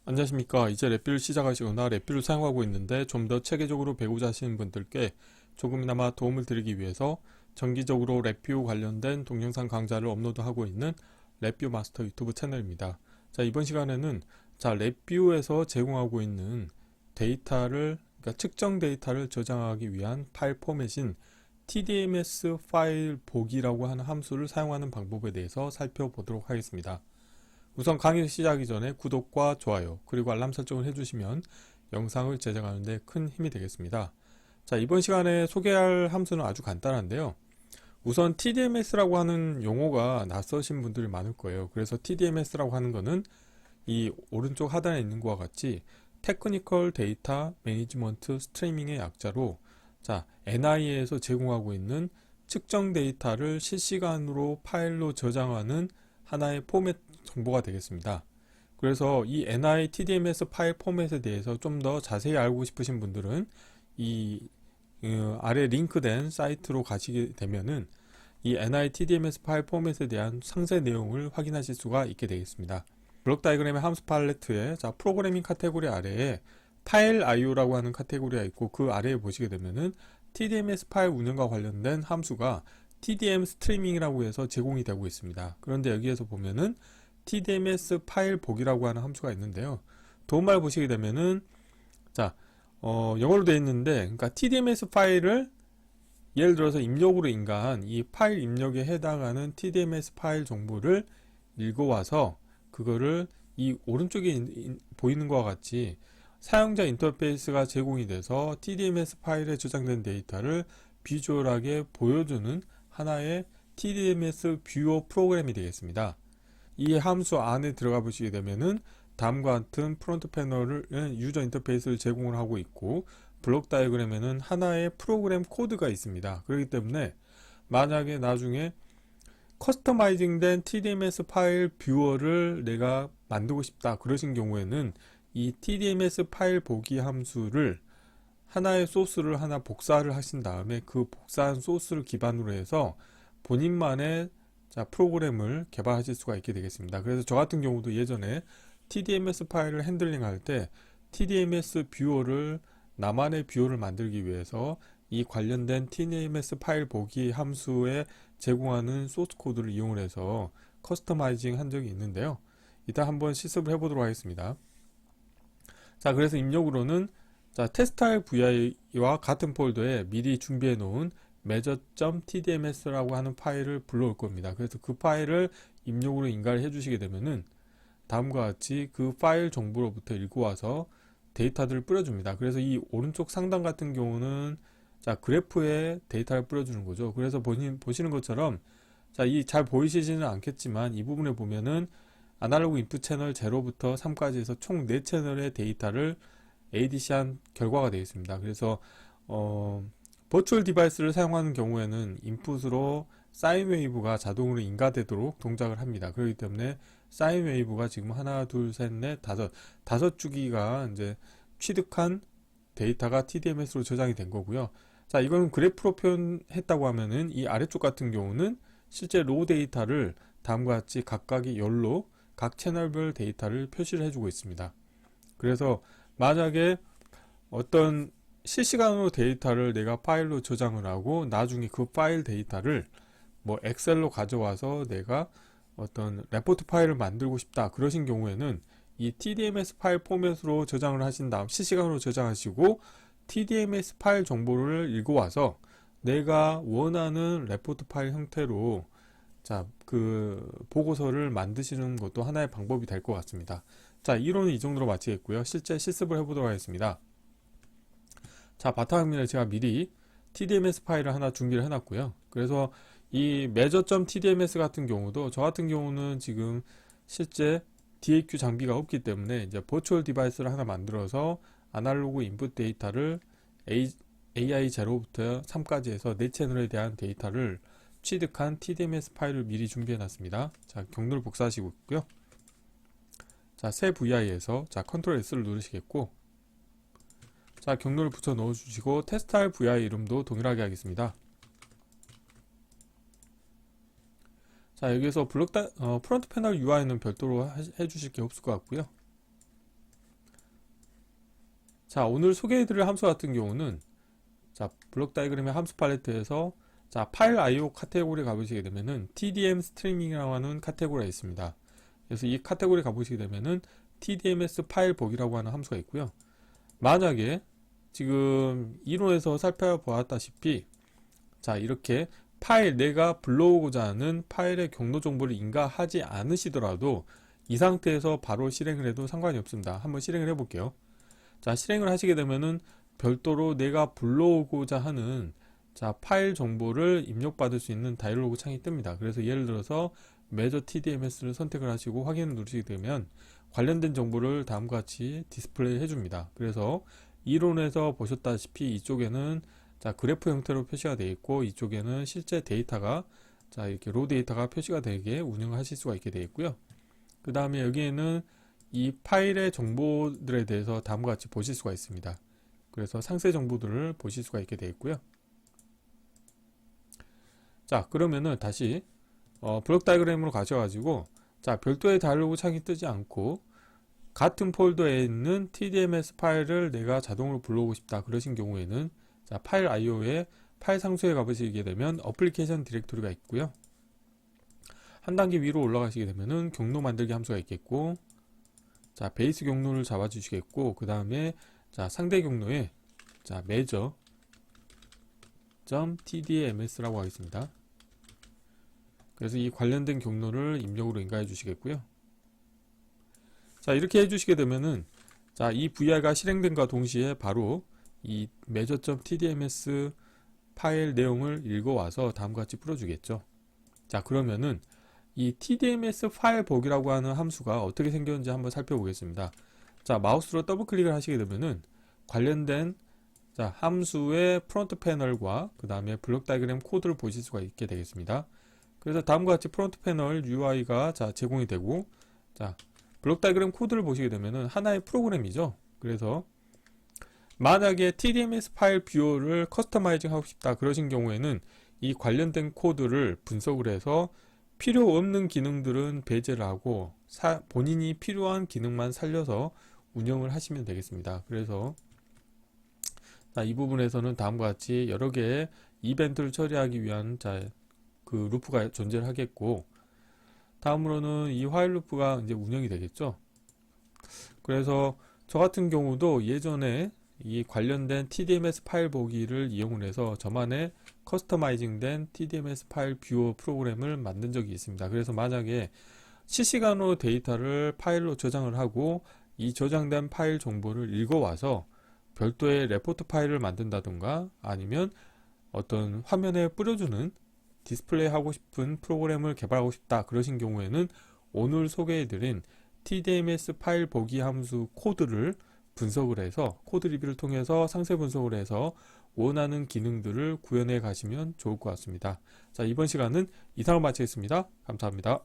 안녕하십니까. 이제 랩뷰를 시작하시거나 랩뷰를 사용하고 있는데 좀 더 체계적으로 배우자 하시는 분들께 조금이나마 도움을 드리기 위해서 정기적으로 랩뷰 관련된 동영상 강좌를 업로드하고 있는 랩뷰 마스터 유튜브 채널입니다. 자, 이번 시간에는 랩뷰에서 제공하고 있는 데이터를, 그러니까 측정 데이터를 저장하기 위한 파일 포맷인 TDMS 파일 보기라고 하는 함수를 사용하는 방법에 대해서 살펴보도록 하겠습니다. 우선 강의 시작하기 전에 구독과 좋아요 그리고 알람 설정을 해주시면 영상을 제작하는 데 큰 힘이 되겠습니다. 자, 이번 시간에 소개할 함수는 아주 간단한데요. 우선 TDMS라고 하는 용어가 낯서신 분들이 많을 거예요. 그래서 TDMS라고 하는 거는 이 오른쪽 하단에 있는 것과 같이 테크니컬 데이터 매니지먼트 스트리밍의 약자로, 자, NI에서 제공하고 있는 측정 데이터를 실시간으로 파일로 저장하는 하나의 포맷 정보가 되겠습니다. 그래서 이 NI TDMS 파일 포맷에 대해서 좀 더 자세히 알고 싶으신 분들은 이 아래 링크된 사이트로 가시게 되면은 이 NI TDMS 파일 포맷에 대한 상세 내용을 확인하실 수가 있게 되겠습니다. 블록 다이그램의 함수 팔레트에 프로그래밍 카테고리 아래에 파일 IO라고 하는 카테고리가 있고, 그 아래에 보시게 되면은 TDMS 파일 운영과 관련된 함수가 TDM 스트리밍이라고 해서 제공이 되고 있습니다. 그런데 여기에서 보면은 TDMS 파일 보기라고 하는 함수가 있는데요. 도움말 보시게 되면은 영어로 되어 있는데, 그러니까 TDMS 파일을 예를 들어서 입력으로 인가한 이 파일 입력에 해당하는 TDMS 파일 정보를 읽어와서 그거를 이 오른쪽에 보이는 것과 같이 사용자 인터페이스가 제공이 돼서 TDMS 파일에 저장된 데이터를 비주얼하게 보여주는 하나의 TDMS 뷰어 프로그램이 되겠습니다. 이 함수 안에 들어가 보시게 되면은 다음과 같은 프론트 패널을 유저 인터페이스를 제공을 하고 있고, 블록 다이어그램에는 하나의 프로그램 코드가 있습니다. 그렇기 때문에 만약에 나중에 커스터마이징 된 TDMS 파일 뷰어를 내가 만들고 싶다 그러신 경우에는 이 TDMS 파일 보기 함수를 하나의 소스를 하나 복사를 하신 다음에 그 복사한 소스를 기반으로 해서 본인만의 프로그램을 개발하실 수가 있게 되겠습니다. 그래서 저 같은 경우도 예전에 TDMS 파일을 핸들링 할 때 TDMS 뷰어를, 나만의 뷰어를 만들기 위해서 이 관련된 TDMS 파일 보기 함수에 제공하는 소스 코드를 이용을 해서 커스터마이징 한 적이 있는데요. 이따 한번 실습을 해보도록 하겠습니다. 자, 그래서 입력으로는 테스트할 VI와 같은 폴더에 미리 준비해 놓은 measure.tdms라고 하는 파일을 불러올 겁니다. 그래서 그 파일을 입력으로 인가를 해주시게 되면은 다음과 같이 그 파일 정보로부터 읽어와서 데이터들을 뿌려줍니다. 그래서 이 오른쪽 상단 같은 경우는 그래프에 데이터를 뿌려주는 거죠. 그래서 보시는 것처럼 이 잘 보이시지는 않겠지만 이 부분에 보면은 아날로그 인풋 채널 0부터 3까지 해서 총 4채널의 데이터를 ADC한 결과가 되어 있습니다. 그래서 버추얼 디바이스를 사용하는 경우에는 인풋으로 사인 웨이브가 자동으로 인가되도록 동작을 합니다. 그렇기 때문에 사인 웨이브가 지금 하나, 둘, 셋, 넷, 다섯 주기가 이제 취득한 데이터가 TDMS로 저장이 된 거고요. 자, 이건 그래프로 표현했다고 하면은 이 아래쪽 같은 경우는 실제 로우 데이터를 다음과 같이 각각의 열로 각 채널별 데이터를 표시를 해주고 있습니다. 그래서 만약에 어떤 실시간으로 데이터를 내가 파일로 저장을 하고 나중에 그 파일 데이터를 뭐 엑셀로 가져와서 내가 어떤 레포트 파일을 만들고 싶다 그러신 경우에는 이 TDMS 파일 포맷으로 저장을 하신 다음 실시간으로 저장하시고 TDMS 파일 정보를 읽어와서 내가 원하는 레포트 파일 형태로 그 보고서를 만드시는 것도 하나의 방법이 될 것 같습니다. 자, 이론은 이 정도로 마치겠고요. 실제 실습을 해보도록 하겠습니다. 자, 바탕화면에 제가 미리 TDMS 파일을 하나 준비를 해놨고요. 그래서 이 measure.tdms 같은 경우도, 저 같은 경우는 지금 실제 DAQ 장비가 없기 때문에 이제 버추얼 디바이스를 하나 만들어서 아날로그 인풋 데이터를 AI 0부터 3까지 해서 4채널에 대한 데이터를 취득한 TDMS 파일을 미리 준비해 놨습니다. 자, 경로를 복사하시고 있고요. 자, 새 VI에서 컨트롤 S를 누르시겠고, 자, 경로를 붙여 넣어주시고 테스트할 VI 이름도 동일하게 하겠습니다. 자, 여기에서 프론트 패널 UI는 별도로 해주실 게 없을 것 같고요. 자, 오늘 소개해드릴 함수 같은 경우는 자, 블록 다이그램의 함수 팔레트에서 자, 파일 IO 카테고리 가보시게 되면은 TDM 스트리밍이라고 하는 카테고리가 있습니다. 그래서 이 카테고리 가보시게 되면은 TDMS 파일 보기라고 하는 함수가 있고요. 만약에 지금 이론에서 살펴보았다시피 자, 이렇게 파일 내가 불러오고자 하는 파일의 경로 정보를 인가하지 않으시더라도 이 상태에서 바로 실행을 해도 상관이 없습니다. 한번 실행을 해 볼게요. 자, 실행을 하시게 되면은 별도로 내가 불러오고자 하는 자, 파일 정보를 입력받을 수 있는 다이얼로그 창이 뜹니다. 그래서 예를 들어서 Measure TDMS를 선택을 하시고 확인을 누르시게 되면 관련된 정보를 다음과 같이 디스플레이 해줍니다. 그래서 이론에서 보셨다시피 이쪽에는 자, 그래프 형태로 표시가 되어 있고 이쪽에는 실제 데이터가 자, 이렇게 로 데이터가 표시가 되게 운영하실 수가 있게 되어 있고요. 그 다음에 여기에는 이 파일의 정보들에 대해서 다음과 같이 보실 수가 있습니다. 그래서 상세 정보들을 보실 수가 있게 되어 있고요. 자, 그러면은 다시 블록 다이그램으로 가셔가지고 자, 별도의 다이얼로그 창이 뜨지 않고 같은 폴더에 있는 TDMS 파일을 내가 자동으로 불러오고 싶다 그러신 경우에는 자, 파일 IO에 파일 상수에 가보시게 되면 어플리케이션 디렉토리가 있고요. 한 단계 위로 올라가시게 되면은 경로 만들기 함수가 있겠고 자, 베이스 경로를 잡아 주시겠고 그 다음에 자, 상대 경로에 자, measure.tdms라고 하겠습니다. 그래서 이 관련된 경로를 입력으로 인가해 주시겠고요. 자, 이렇게 해 주시게 되면은 자, 이 VR가 실행됨과 동시에 바로 이 measure.tdms 파일 내용을 읽어와서 다음과 같이 풀어주겠죠. 자, 그러면은 이 TDMS 파일 보기라고 하는 함수가 어떻게 생겼는지 한번 살펴보겠습니다. 자, 마우스로 더블 클릭을 하시게 되면은 관련된 자, 함수의 프론트 패널과 그 다음에 블록 다이그램 코드를 보실 수가 있게 되겠습니다. 그래서 다음과 같이 프론트 패널 UI가 자, 제공이 되고 자, 블록 다이그램 코드를 보시게 되면은 하나의 프로그램이죠. 그래서 만약에 TDMS 파일 뷰어를 커스터마이징 하고 싶다 그러신 경우에는 이 관련된 코드를 분석을 해서 필요 없는 기능들은 배제를 하고 본인이 필요한 기능만 살려서 운영을 하시면 되겠습니다. 그래서 이 부분에서는 다음과 같이 여러 개의 이벤트를 처리하기 위한 그 루프가 존재를 하겠고 다음으로는 이 화일 루프가 이제 운영이 되겠죠. 그래서 저 같은 경우도 예전에 이 관련된 TDMS 파일 보기를 이용을 해서 저만의 커스터마이징된 TDMS 파일 뷰어 프로그램을 만든 적이 있습니다. 그래서 만약에 실시간으로 데이터를 파일로 저장을 하고 이 저장된 파일 정보를 읽어와서 별도의 레포트 파일을 만든다던가 아니면 어떤 화면에 뿌려주는 디스플레이 하고 싶은 프로그램을 개발하고 싶다 그러신 경우에는 오늘 소개해드린 TDMS 파일 보기 함수 코드를 분석을 해서 코드 리뷰를 통해서 상세 분석을 해서 원하는 기능들을 구현해 가시면 좋을 것 같습니다. 자, 이번 시간은 이상으로 마치겠습니다. 감사합니다.